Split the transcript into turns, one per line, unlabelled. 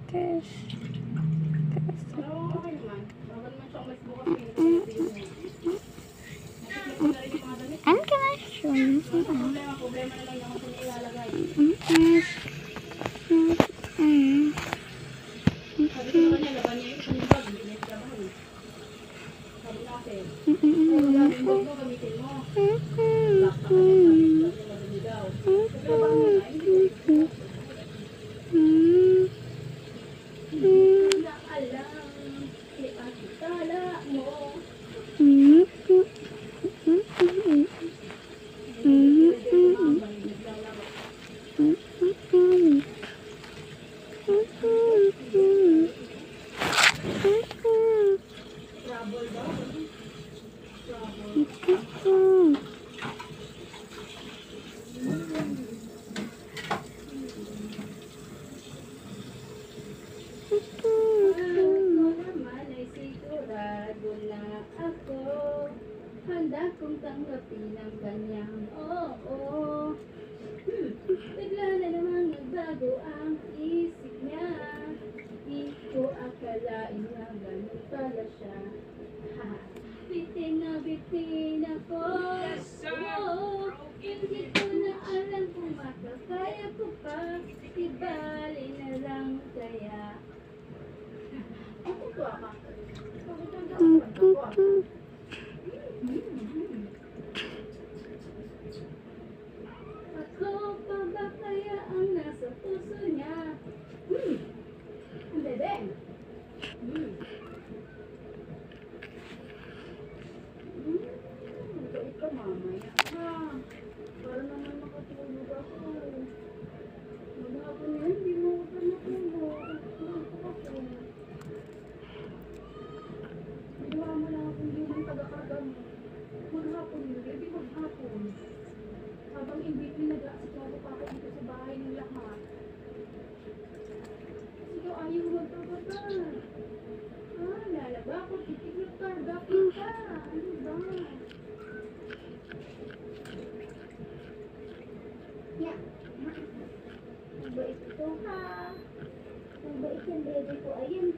Test.
Pero okay naman. Bawal man siyang mas bukas yung
Ano ka na siya?
Problema na lang yung kung ilalagay. Sabi ko sa kanya, laban niya yung isang bag. Hindi niya trabaho. Sabi na kasi, kung gamit mo, gamitin mo. Lock na kasi sabi ko sa kanya, daw. Kung trabaho niya na, hindi ko na alam, ipagkala mo. Trouble ba? Trouble. Sigurado na ako, handa kong tanggapin ang kanyang oo. Bigla na naman nagbago ang isip niya. Di ko akalain na ganun pala siya. Bitin ako. Oo, hindi ko na alam kung makakaya ko pa. Ibali na lang kaya. Ako ba ka? Ako pa ba kaya ang nasa puso niya? Ang bebe. Bait ka mamaya. Para naman makatulog ako. Maghapon yan, hindi mo ako matulog. Ako. Ginawa mo lang akong bilang taga-karga mo. Maghapon yun, hindi maghapon. Habang hindi pinag-aasikado pa ako dito sa bahay ng lahat. Sige, ayaw magpapata. Lalaba ako, titig karga kita. Ano ba? Yeah. Mabait ito ha. Mabait yan, baby ko. Ayan